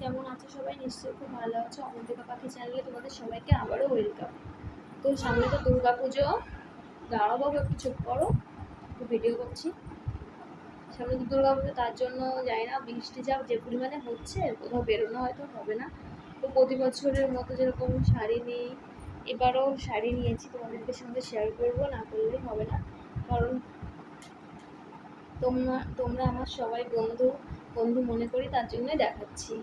কেমন আছো সবাই? নিশ্চয়ই খুব ভালো আছো। অমন্তিকা পাখি চ্যানেলে তোমাদের সবাইকে আবারও ওয়েলকাম। তো সামনে তো দুর্গা পুজো, দাঁড়াও বাবু একটু চুপ করো, একটু ভিডিও করছি। সামনে তো দুর্গা পুজো, তার জন্য যাই না, বৃষ্টি যা যে পরিমাণে হচ্ছে কোথাও বেরোনো হয়তো হবে না। তো প্রতি বছরের মতো যেরকম শাড়ি নিই, এবারও শাড়ি নিয়েছি, তোমাদেরকে সঙ্গে শেয়ার করবো, না করলেই হবে না। কারণ তোমরা আমার সবাই বন্ধু বন্ধু মনে করি, তার জন্যই দেখাচ্ছি।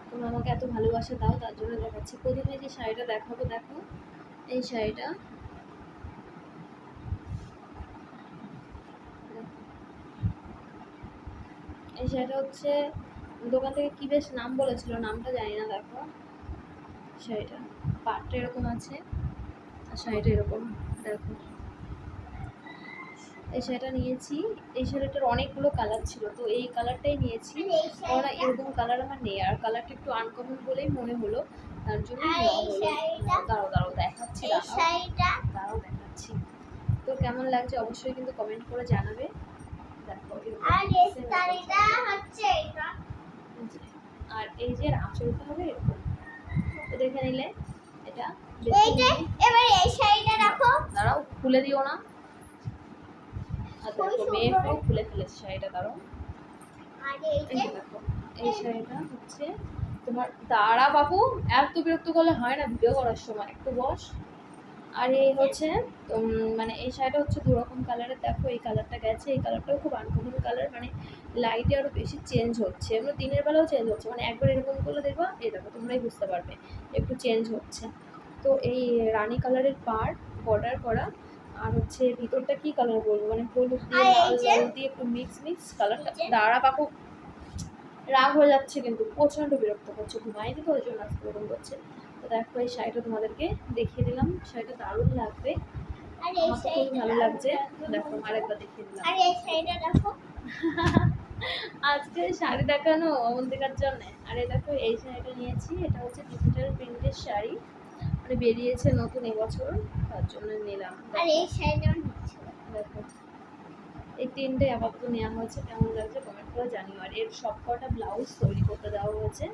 তোমরা আমাকে এত ভালোবাসা দাও, তার জন্য দেখাচ্ছি। প্রথমে যে শাড়িটা দেখাবো, দেখো এই শাড়িটা। এই শাড়িটা হচ্ছে দোকান থেকে কি বেশ নাম বলেছিল, নামটা জানি না। দেখো শাড়িটা পাটটা এরকম আছে, আর শাড়িটা এরকম। দেখো এই শাড়িটা নিয়েছি। এই শাড়িটার অনেকগুলো কালার ছিল, তো এই কালারটাই নিয়েছি। কারণ এরকম কালার আমার নেই, আর কালারটা একটু আনকমন বলেই মনে হলো, তার জন্য দাঁড়াও দেখাচ্ছি, দাঁড়াও দেখাচ্ছি। তো কেমন লাগছে অবশ্যই কিন্তু কমেন্ট করে জানাবে। দেখো আর এই যে আঁচলটা হবে এরকম, তো দেখে নিলে এটা। এবার এই শাড়িটা রাখো, দাঁড়াও খুলে দিও না। আর দেখো মেয়েটাও খুলে ফেলেছে শাড়িটা, দাঁড়াও। দেখো এই শাড়িটা হচ্ছে তোমার, দাঁড়া বাবু, এত বিরক্ত করলে হয় না ভিডিও করার সময়, একটু বস। আর এই হচ্ছে মানে এই শাড়িটা হচ্ছে দু রকম কালারের। দেখো এই কালারটা গেছে, এই কালারটাও খুব আনকমন কালার, মানে লাইটে আরও বেশি চেঞ্জ হচ্ছে, এগুলো দিনের বেলাও চেঞ্জ হচ্ছে, মানে একবার এরকম করলে দেখবা, এই দেখো তোমরাই বুঝতে পারবে একটু চেঞ্জ হচ্ছে। তো এই রানী কালারের পাড় বর্ডার করা, আর হচ্ছে ভিতরটা কি কালার বলবো, মানে হলুদ দিয়ে লাল দিয়ে একটু মিক্স কালারটা। দাঁড়া পাকু, রাগ হয়ে যাচ্ছে কিন্তু, প্রচণ্ড বিরক্ত করছে, ঘুমাইনি তো ওই জন্য আজকে এরকম করছে। তো দেখো এই শাড়িটা তোমাদেরকে দেখিয়ে দিলাম, শাড়িটা দারুণ লাগবে, আমার খুব ভালো লাগছে। দেখো আরেকবার দেখিয়ে দিলাম। আজকে শাড়ি দেখানো অমন্তিকার জন্য। আর এই দেখো এই শাড়িটা নিয়েছি, এটা হচ্ছে ডিজিটাল প্রিন্টের শাড়ি, মানে বেরিয়েছে নতুন এবছর, তার জন্য নিলাম। দেখো এই তিনটে আপাতত নেওয়া হয়েছে, কেমন লাগছে কমেন্ট করে জানিও। আর এর সব কটা ব্লাউজ তৈরি করতে দেওয়া হয়েছে।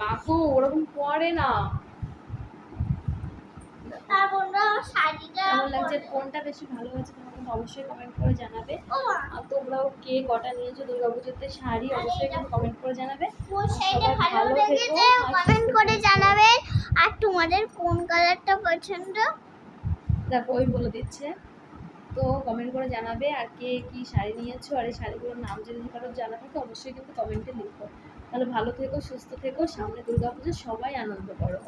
বাবু ওরকম পরে না। কেমন লাগছে, কোনটা বেশি ভালো হয়েছে তোমাকে অবশ্যই কমেন্ট করে জানাবে। আর তোমরাও কে কটা নিয়েছো দুর্গাপুজোতে শাড়ি, অবশ্যই কিন্তু কমেন্ট করে জানাবে। ভালো থেকো, কমেন্ট করে জানাবে। আর তোমাদের কোন কালারটা পছন্দ, দেখো ওই বলে দিচ্ছে, তো কমেন্ট করে জানাবে। আর কে কি শাড়ি নিয়েছো, আর এই শাড়িগুলোর নাম যদি কারো জানা থাকে অবশ্যই কিন্তু কমেন্টে লিখো। তাহলে ভালো থেকো, সুস্থ থেকো, সামনে দুর্গাপুজো, সবাই আনন্দ করো।